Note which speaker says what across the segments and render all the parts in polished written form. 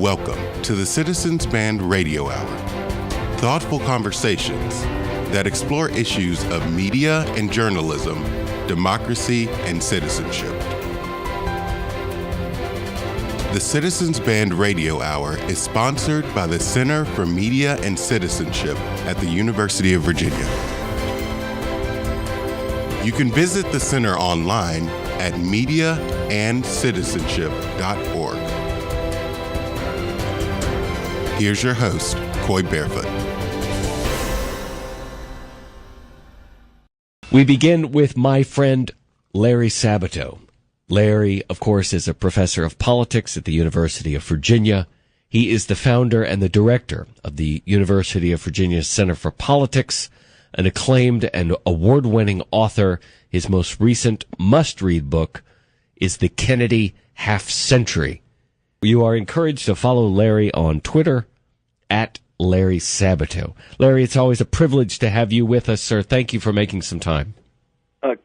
Speaker 1: Welcome to the Citizens Band Radio Hour. Thoughtful conversations that explore issues of media and journalism, democracy and citizenship. The Citizens Band Radio Hour is sponsored by the Center for Media and Citizenship at the University of Virginia. You can visit the center online at mediaandcitizenship.org. Here's your host, Coy Barefoot.
Speaker 2: We begin with my friend Larry Sabato. Larry, of course, is a professor of politics at the University of Virginia. He is the founder and the director of the University of Virginia Center for Politics, an acclaimed and award-winning author. His most recent must-read book is The Kennedy Half-Century. You are encouraged to follow Larry on Twitter at Larry Sabato. Larry, it's always a privilege to have you with us, sir. Thank you for making some time.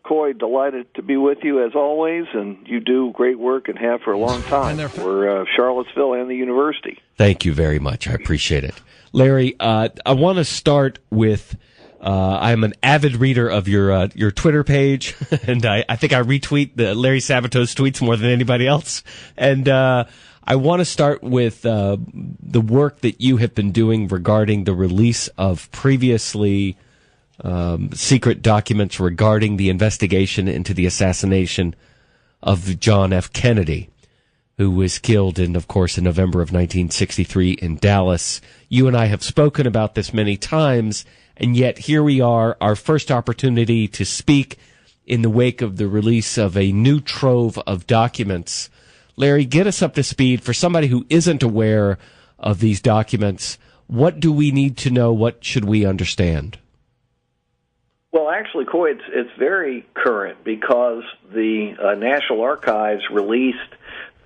Speaker 3: Coy, delighted to be with you as always, and you do great work and have for a long time for Charlottesville and the university.
Speaker 2: Think you very much. I appreciate it. Larry, I want to start with, I'm an avid reader of your Twitter page, and I think I retweet Larry Sabato's tweets more than anybody else. And I want to start with the work that you have been doing regarding the release of previously secret documents regarding the investigation into the assassination of John F. Kennedy, who was killed in November of 1963 in Dallas. You and I have spoken about this many times, and yet here we are, our first opportunity to speak in the wake of the release of a new trove of documents. Larry, get us up to speed. For somebody who isn't aware of these documents, what do we need to know? What should we understand?
Speaker 3: Well, actually, Coy, it's very current because the National Archives released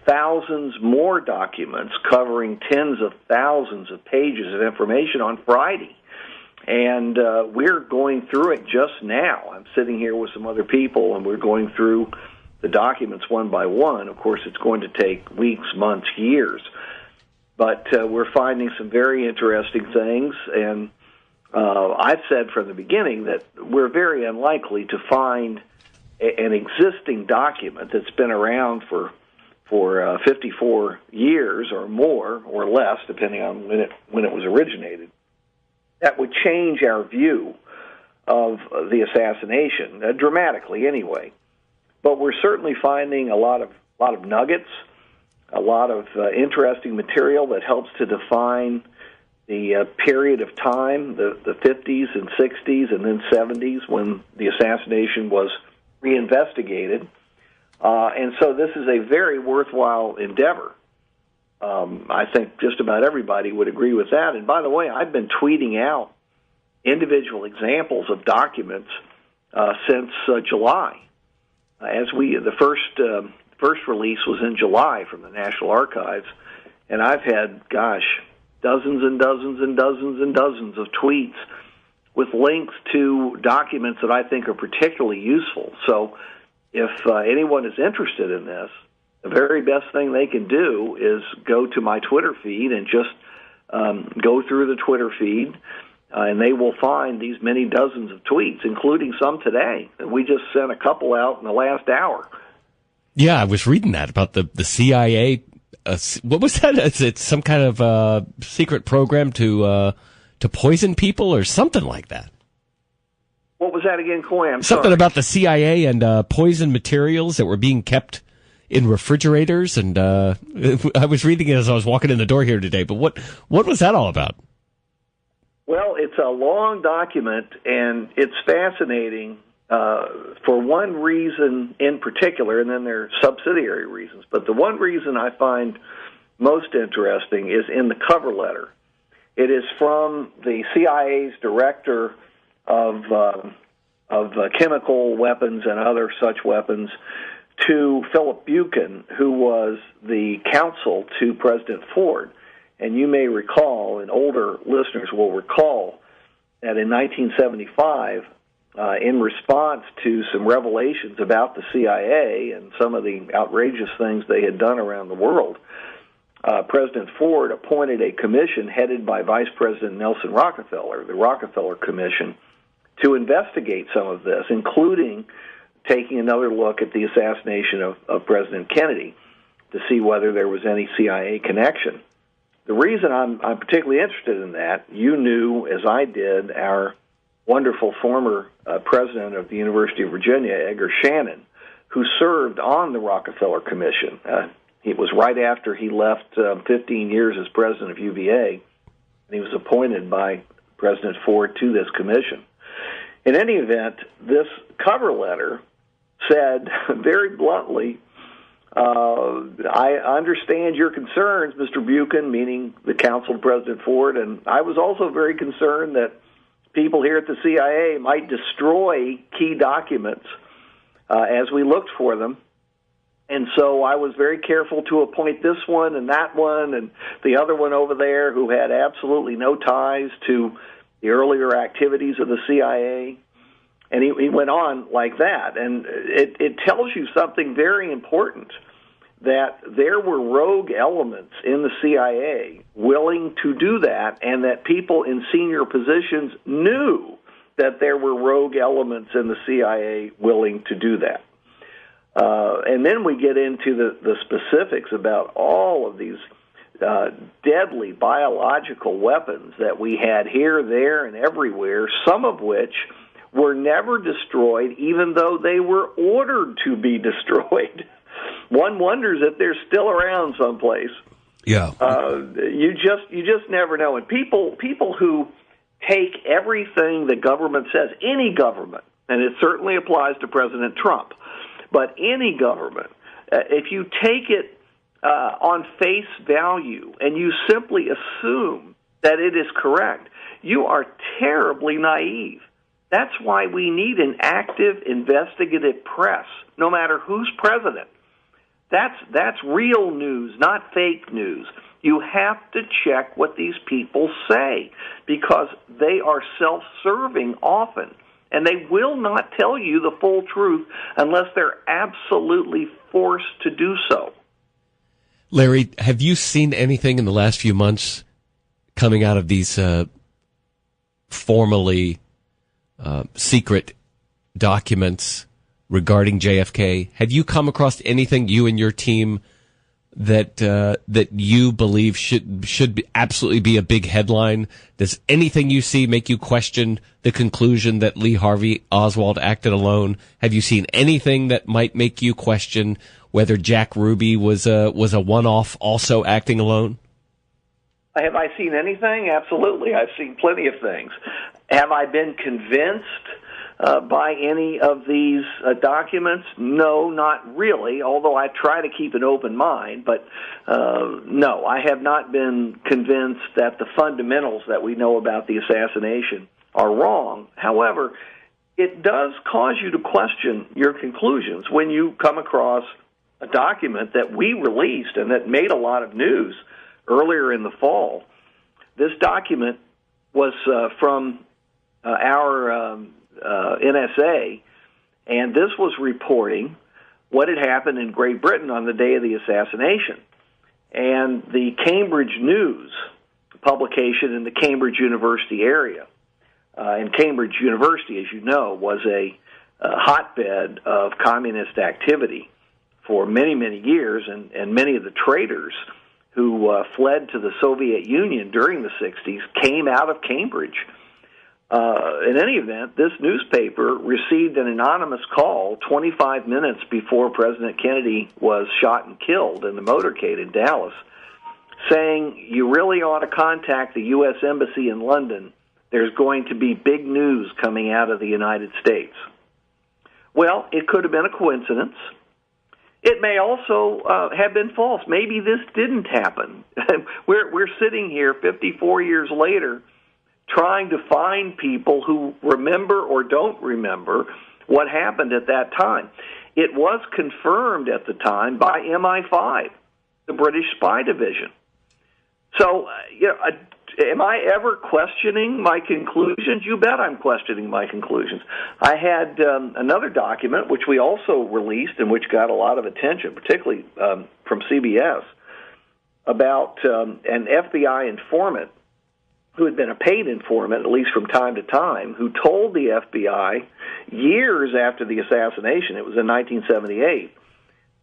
Speaker 3: thousands more documents covering tens of thousands of pages of information on Friday. And we're going through it just now. I'm sitting here with some other people, and we're going through the documents one by one. Of course, it's going to take weeks, months, years. But we're finding some very interesting things, and I've said from the beginning that we're very unlikely to find an existing document that's been around for 54 years or more or less, depending on when it was originated, that would change our view of the assassination dramatically, anyway. But we're certainly finding a lot of nuggets, a lot of interesting material that helps to define the period of time, the 50s and 60s and then 70s when the assassination was reinvestigated. And so this is a very worthwhile endeavor. I think just about everybody would agree with that. And by the way, I've been tweeting out individual examples of documents since July. The first release was in July from the National Archives, and I've had, dozens and dozens and dozens and dozens of tweets with links to documents that I think are particularly useful. So if anyone is interested in this, the very best thing they can do is go to my Twitter feed and just go through the Twitter feed, and they will find these many dozens of tweets, including some today. And we just sent a couple out in the last hour.
Speaker 2: Yeah, I was reading that about the CIA. What was that? Is it some kind of secret program to poison people or something like that?
Speaker 3: What was that again, Coy?
Speaker 2: Something
Speaker 3: sorry.
Speaker 2: About the CIA and poison materials that were being kept in refrigerators. And I was reading it as I was walking in the door here today. But what was that all about?
Speaker 3: Well, it's a long document, and it's fascinating for one reason in particular, and then there are subsidiary reasons. But the one reason I find most interesting is in the cover letter. It is from the CIA's director of chemical weapons and other such weapons to Philip Buchan, who was the counsel to President Ford. And you may recall, and older listeners will recall, that in 1975, in response to some revelations about the CIA and some of the outrageous things they had done around the world, President Ford appointed a commission headed by Vice President Nelson Rockefeller, the Rockefeller Commission, to investigate some of this, including taking another look at the assassination of President Kennedy to see whether there was any CIA connection. The reason I'm particularly interested in that, you knew, as I did, our wonderful former president of the University of Virginia, Edgar Shannon, who served on the Rockefeller Commission. It was right after he left 15 years as president of UVA, and he was appointed by President Ford to this commission. In any event, this cover letter said very bluntly, I understand your concerns, Mr. Buchan, meaning the counsel to President Ford, and I was also very concerned that people here at the CIA might destroy key documents as we looked for them. And so I was very careful to appoint this one and that one and the other one over there who had absolutely no ties to the earlier activities of the CIA. And he went on like that. And it tells you something very important, that there were rogue elements in the CIA willing to do that, and that people in senior positions knew that there were rogue elements in the CIA willing to do that. And then we get into the specifics about all of these deadly biological weapons that we had here, there, and everywhere, some of which were never destroyed, even though they were ordered to be destroyed. One wonders if they're still around someplace.
Speaker 2: Yeah.
Speaker 3: You just never know. And people who take everything the government says, any government, and it certainly applies to President Trump, but any government, if you take it on face value and you simply assume that it is correct, you are terribly naive. That's why we need an active investigative press, no matter who's president. That's real news, not fake news. You have to check what these people say, because they are self-serving often, and they will not tell you the full truth unless they're absolutely forced to do so.
Speaker 2: Larry, have you seen anything in the last few months coming out of these formally secret documents regarding JFK? Have you come across anything, you and your team, that you believe should absolutely be a big headline? Does anything you see make you question the conclusion that Lee Harvey Oswald acted alone? Have you seen anything that might make you question whether Jack Ruby was a one-off, also acting alone?
Speaker 3: Have I seen anything? Absolutely. I've seen plenty of things. Have I been convinced by any of these documents? No, not really, although I try to keep an open mind. But no, I have not been convinced that the fundamentals that we know about the assassination are wrong. However, it does cause you to question your conclusions when you come across a document that we released and that made a lot of news earlier in the fall. This document was from our NSA, and this was reporting what had happened in Great Britain on the day of the assassination. And the Cambridge News publication in the Cambridge University area, and Cambridge University, as you know, was a hotbed of communist activity for many, many years, and many of the traitors who fled to the Soviet Union during the 60s came out of Cambridge. In any event, this newspaper received an anonymous call 25 minutes before President Kennedy was shot and killed in the motorcade in Dallas, saying, you really ought to contact the U.S. Embassy in London. There's going to be big news coming out of the United States. Well, it could have been a coincidence. It may also have been false. Maybe this didn't happen. We're sitting here 54 years later trying to find people who remember or don't remember what happened at that time. It was confirmed at the time by MI5, the British spy division. So, am I ever questioning my conclusions? You bet I'm questioning my conclusions. I had another document, which we also released and which got a lot of attention, particularly from CBS, about an FBI informant who had been a paid informant, at least from time to time, who told the FBI years after the assassination, it was in 1978,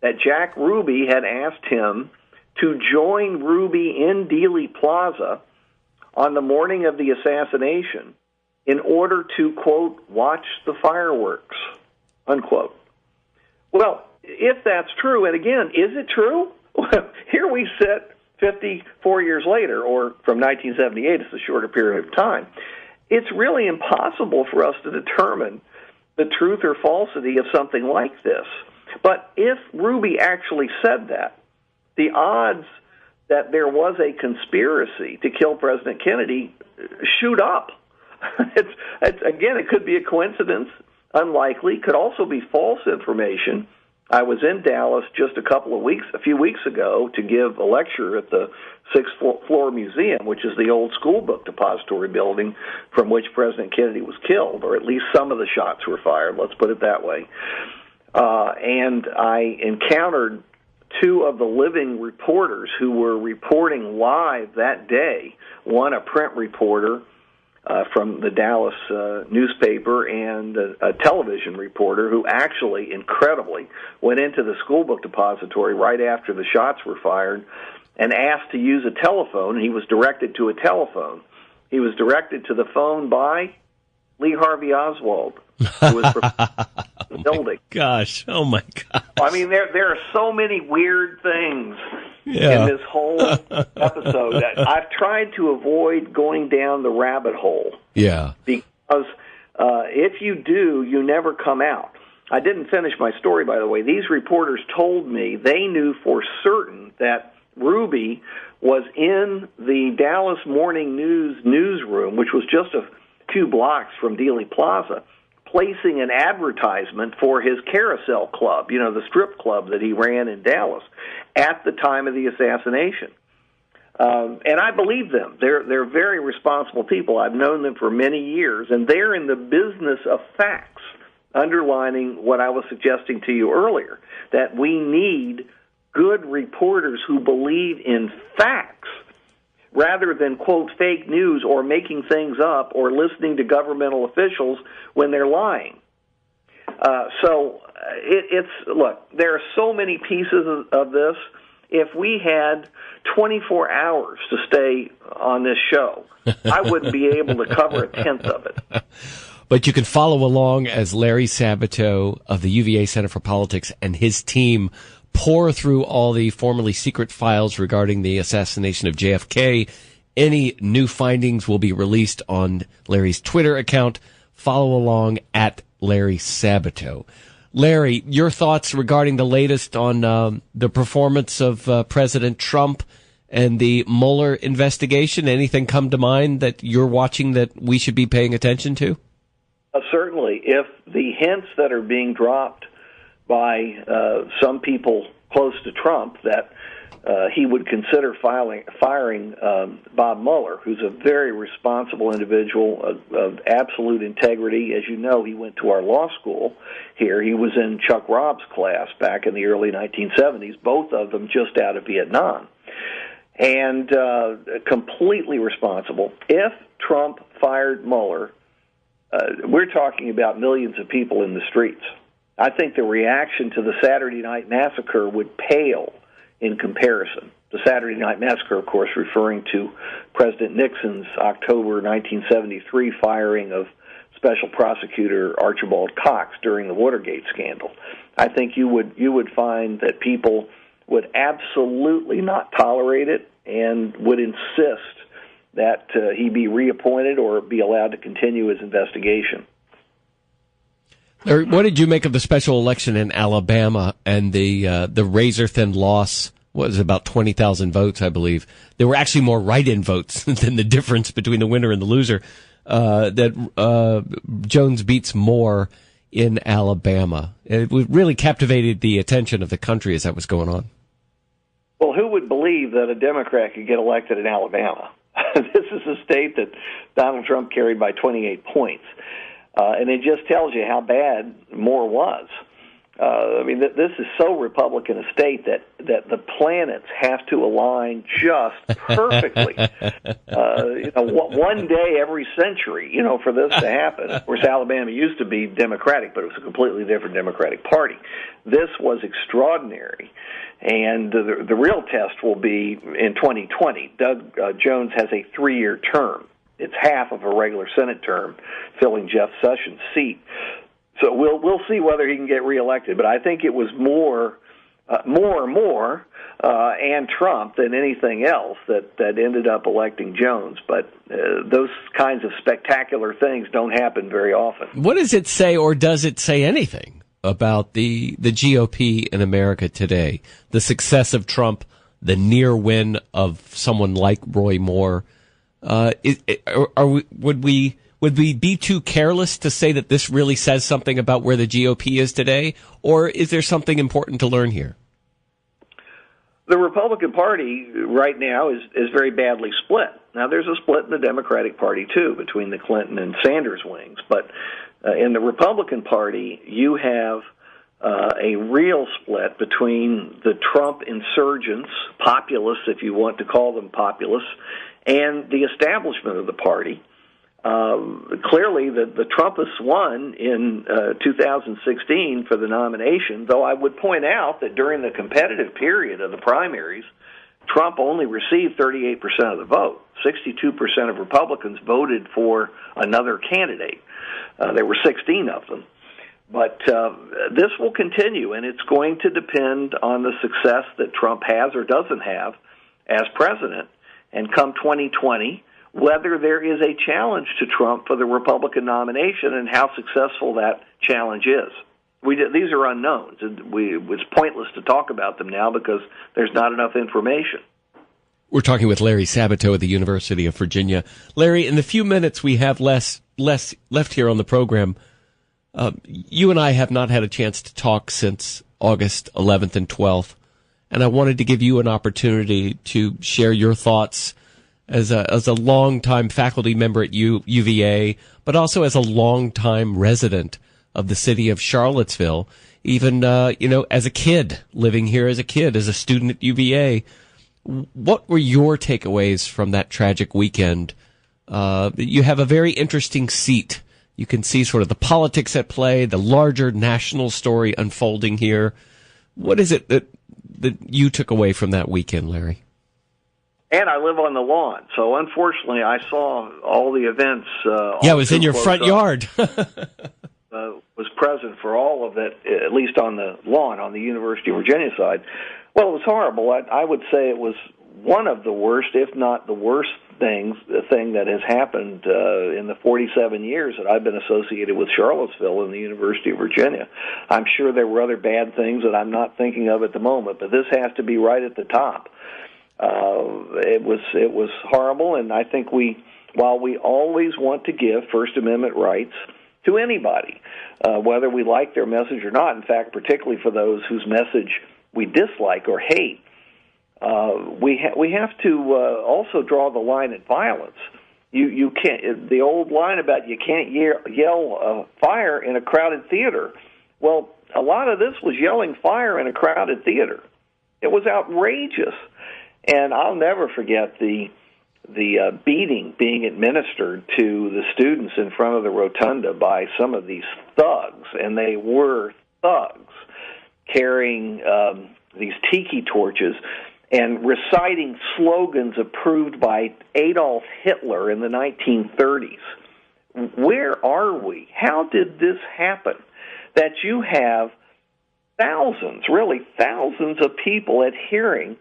Speaker 3: that Jack Ruby had asked him to join Ruby in Dealey Plaza on the morning of the assassination in order to, quote, watch the fireworks, unquote. Well, if that's true, and again, is it true? Well, here we sit 54 years later, or from 1978, it's a shorter period of time. It's really impossible for us to determine the truth or falsity of something like this. But if Ruby actually said that, the odds that there was a conspiracy to kill President Kennedy shoot up. Again, it could be a coincidence, unlikely, could also be false information. I was in Dallas just a few weeks ago to give a lecture at the 6th floor museum, which is the old school book depository building from which President Kennedy was killed, or at least some of the shots were fired, let's put it that way. And I encountered two of the living reporters who were reporting live that day, one a print reporter from the Dallas newspaper, and a television reporter who actually, incredibly, went into the school book depository right after the shots were fired and asked to use a telephone. He was directed to a telephone. He was directed to the phone by Lee Harvey Oswald, who was from the building.
Speaker 2: Oh my gosh.
Speaker 3: I mean, there are so many weird things in this whole episode. I've tried to avoid going down the rabbit hole.
Speaker 2: Yeah.
Speaker 3: Because if you do, you never come out. I didn't finish my story, by the way. These reporters told me they knew for certain that Ruby was in the Dallas Morning News newsroom, which was just a few blocks from Dealey Plaza, placing an advertisement for his Carousel Club, the strip club that he ran in Dallas, at the time of the assassination. And I believe them. They're very responsible people. I've known them for many years, and they're in the business of facts, underlining what I was suggesting to you earlier, that we need good reporters who believe in facts rather than, quote, fake news or making things up or listening to governmental officials when they're lying. Look, there are so many pieces of this. If we had 24 hours to stay on this show, I wouldn't be able to cover a tenth of it.
Speaker 2: But you can follow along as Larry Sabato of the UVA Center for Politics and his team pour through all the formerly secret files regarding the assassination of JFK. Any new findings will be released on Larry's Twitter account. Follow along at Larry Sabato. Larry, your thoughts regarding the latest on the performance of President Trump and the Mueller investigation? Anything come to mind that you're watching that we should be paying attention to?
Speaker 3: Certainly. If the hints that are being dropped by some people close to Trump that he would consider firing Bob Mueller, who's a very responsible individual of absolute integrity. As you know, he went to our law school here. He was in Chuck Robb's class back in the early 1970s, both of them just out of Vietnam. And completely responsible. If Trump fired Mueller, we're talking about millions of people in the streets. I think the reaction to the Saturday Night Massacre would pale in comparison. The Saturday Night Massacre, of course, referring to President Nixon's October 1973 firing of Special Prosecutor Archibald Cox during the Watergate scandal. I think you would find that people would absolutely not tolerate it and would insist that he be reappointed or be allowed to continue his investigation.
Speaker 2: Larry, what did you make of the special election in Alabama and the razor-thin loss? Was about 20,000 votes, I believe. There were actually more write-in votes than the difference between the winner and the loser. That Jones beats Moore in Alabama. It really captivated the attention of the country as that was going on.
Speaker 3: Well, who would believe that a Democrat could get elected in Alabama? This is a state that Donald Trump carried by 28 points. And it just tells you how bad Moore was. This is so Republican a state that the planets have to align just perfectly. One day every century, for this to happen. Of course, Alabama used to be Democratic, but it was a completely different Democratic Party. This was extraordinary, and the real test will be in 2020. Doug Jones has a 3-year term. It's half of a regular Senate term, filling Jeff Sessions' seat. So we'll see whether he can get reelected. But I think it was more and Trump than anything else that ended up electing Jones. But those kinds of spectacular things don't happen very often.
Speaker 2: What does it say, or does it say anything about the GOP in America today? The success of Trump, the near win of someone like Roy Moore. Would we be too careless to say that this really says something about where the GOP is today, or is there something important to learn here?
Speaker 3: The Republican Party right now is very badly split. Now, there's a split in the Democratic Party, too, between the Clinton and Sanders wings. But in the Republican Party, you have a real split between the Trump insurgents, populists, if you want to call them populists, and the establishment of the party. Clearly, the Trumpists won in 2016 for the nomination, though I would point out that during the competitive period of the primaries, Trump only received 38% of the vote. 62% of Republicans voted for another candidate. There were 16 of them. But this will continue, and it's going to depend on the success that Trump has or doesn't have as president. And come 2020, whether there is a challenge to Trump for the Republican nomination and how successful that challenge is. These are unknowns, and it's pointless to talk about them now because there's not enough information.
Speaker 2: We're talking with Larry Sabato at the University of Virginia. Larry, in the few minutes we have left here on the program, you and I have not had a chance to talk since August 11th and 12th, and I wanted to give you an opportunity to share your thoughts as a longtime faculty member at UVA, but also as a longtime resident of the city of Charlottesville, even as a kid, living here as a student at UVA. What were your takeaways from that tragic weekend? You have a very interesting seat. You can see sort of the politics at play, the larger national story unfolding here. What is it that you took away from that weekend, Larry?
Speaker 3: And I live on the lawn, so unfortunately I saw all the events.
Speaker 2: It was in your front yard.
Speaker 3: Was present for all of it, at least on the lawn on the University of Virginia side. Well, it was horrible. I would say it was one of the worst, if not the worst thing that has happened in the 47 years that I've been associated with Charlottesville and the University of Virginia. I'm sure there were other bad things that I'm not thinking of at the moment, but this has to be right at the top. It was horrible, and I think while we always want to give First Amendment rights to anybody, whether we like their message or not, in fact, particularly for those whose message we dislike or hate, we have to also draw the line at violence. You can't. The old line about you can't yell fire in a crowded theater. Well, a lot of this was yelling fire in a crowded theater. It was outrageous, and I'll never forget the beating being administered to the students in front of the rotunda by some of these thugs, and they were thugs carrying these tiki torches and reciting slogans approved by Adolf Hitler in the 1930s. Where are we? How did this happen? That you have thousands, really thousands of people adhering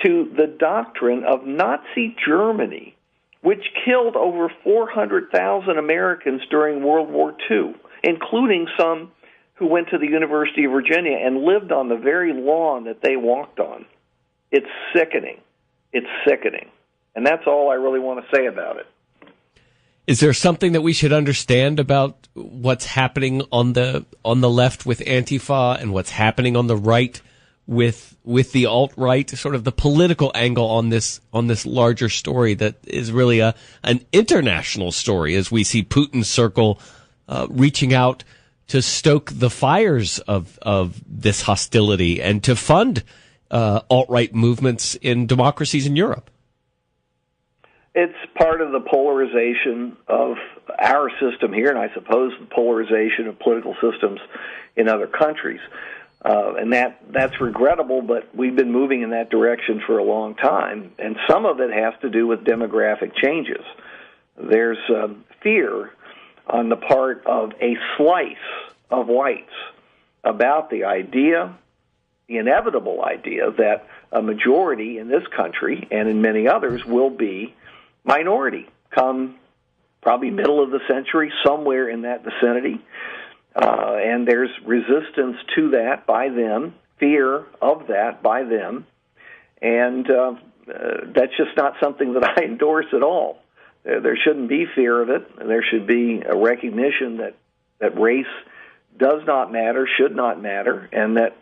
Speaker 3: to the doctrine of Nazi Germany, which killed over 400,000 Americans during World War II, including some who went to the University of Virginia and lived on the very lawn that they walked on. It's sickening. It's sickening. And that's all I really want to say about it.
Speaker 2: Is there something that we should understand about what's happening on the left with Antifa and what's happening on the right with the alt-right, sort of the political angle on this larger story that is really an international story, as we see Putin's circle reaching out to stoke the fires of this hostility and to fund alt-right movements in democracies in Europe?
Speaker 3: It's part of the polarization of our system here, and I suppose the polarization of political systems in other countries. And that's regrettable, but we've been moving in that direction for a long time. And some of it has to do with demographic changes. There's fear on the part of a slice of whites about the idea, the inevitable idea, that a majority in this country and in many others will be minority come probably middle of the century, somewhere in that vicinity. And there's resistance to that by them, fear of that by them, and that's just not something that I endorse at all. There shouldn't be fear of it. There should be a recognition that race does not matter, should not matter, and that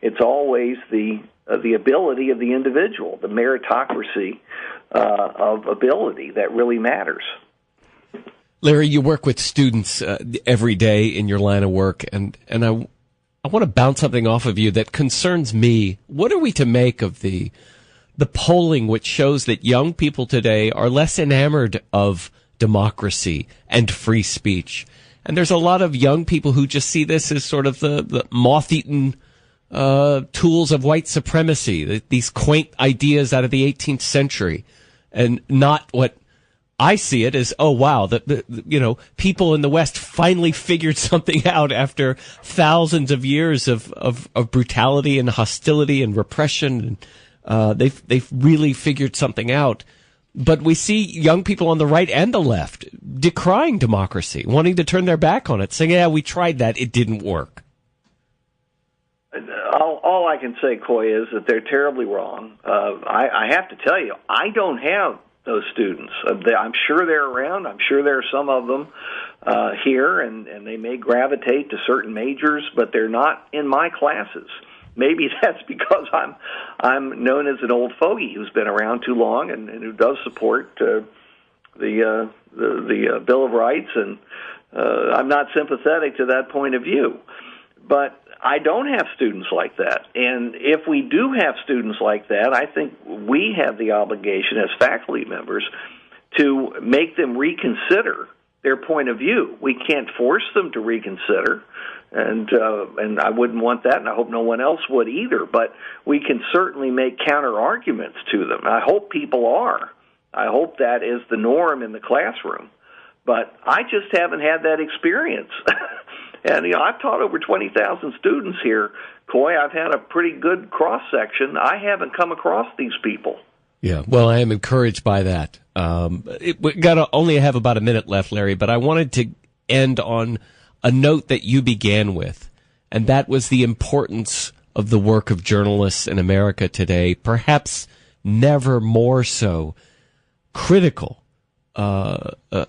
Speaker 3: it's always the ability of the individual, the meritocracy of ability that really matters.
Speaker 2: Larry, you work with students every day in your line of work, and I want to bounce something off of you that concerns me. What are we to make of the polling which shows that young people today are less enamored of democracy and free speech? And there's a lot of young people who just see this as sort of the moth-eaten tools of white supremacy, these quaint ideas out of the 18th century, and not what I see it as, oh, wow, people in the West finally figured something out after thousands of years of brutality and hostility and repression. They've really figured something out. But we see young people on the right and the left decrying democracy, wanting to turn their back on it, saying, yeah, we tried that, it didn't work.
Speaker 3: All I can say, Coy, is that they're terribly wrong. I have to tell you, I don't have those students. I'm sure they're around. I'm sure there are some of them here, and they may gravitate to certain majors, but they're not in my classes. Maybe that's because I'm known as an old fogey who's been around too long and who does support the Bill of Rights, and I'm not sympathetic to that point of view. But I don't have students like that. And if we do have students like that, I think we have the obligation as faculty members to make them reconsider their point of view. We can't force them to reconsider, and I wouldn't want that, and I hope no one else would either. But we can certainly make counter-arguments to them. I hope people are. I hope that is the norm in the classroom. But I just haven't had that experience. And, I've taught over 20,000 students here. Coy, I've had a pretty good cross-section. I haven't come across these people.
Speaker 2: Yeah, well, I am encouraged by that. We only have about a minute left, Larry, but I wanted to end on a note that you began with, and that was the importance of the work of journalists in America today, perhaps never more so. Critical, a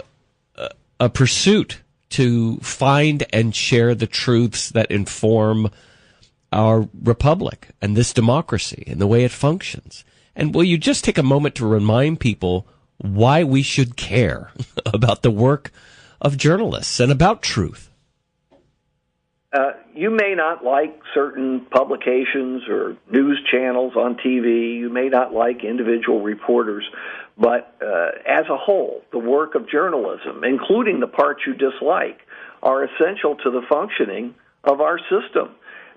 Speaker 2: pursuit to find and share the truths that inform our republic and this democracy and the way it functions. And will you just take a moment to remind people why we should care about the work of journalists and about truth?
Speaker 3: You may not like certain publications or news channels on TV. You may not like individual reporters. But as a whole, the work of journalism, including the parts you dislike, are essential to the functioning of our system.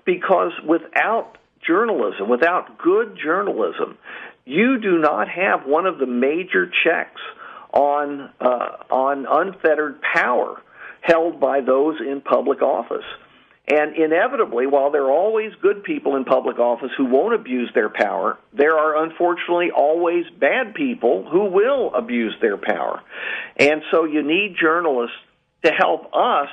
Speaker 3: Because without journalism, without good journalism, you do not have one of the major checks on unfettered power held by those in public office. And inevitably, while there are always good people in public office who won't abuse their power, there are unfortunately always bad people who will abuse their power. And so you need journalists to help us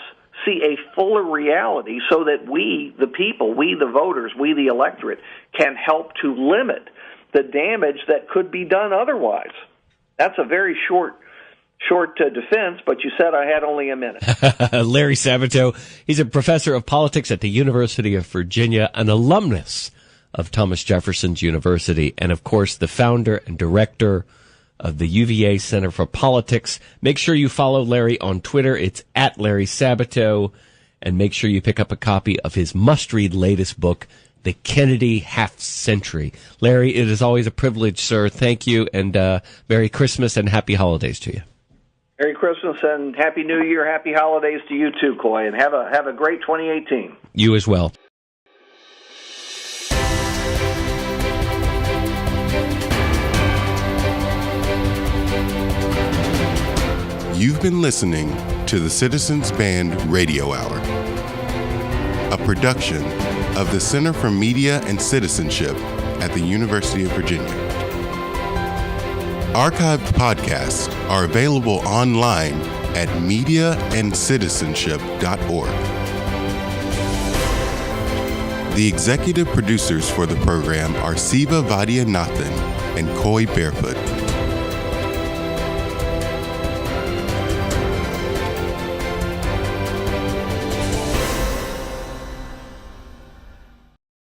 Speaker 3: see a fuller reality so that we, the people, we, the voters, we, the electorate, can help to limit the damage that could be done otherwise. That's a very short defense, but you said I had only a minute.
Speaker 2: Larry Sabato, he's a professor of politics at the University of Virginia, an alumnus of Thomas Jefferson's University, and of course the founder and director of the UVA Center for Politics. Make sure you follow Larry on Twitter. It's at Larry Sabato. and make sure you pick up a copy of his must-read latest book, The Kennedy Half Century. Larry, it is always a privilege, sir. Thank you, and Merry Christmas and Happy Holidays to you.
Speaker 3: Merry Christmas and Happy New Year, Happy Holidays to you too, Coy, and have a great 2018.
Speaker 2: You as well.
Speaker 1: You've been listening to the Citizens Band Radio Hour, a production of the Center for Media and Citizenship at the University of Virginia. Archived podcasts are available online at mediaandcitizenship.org. The executive producers for the program are Siva Vaidyanathan and Coy Barefoot.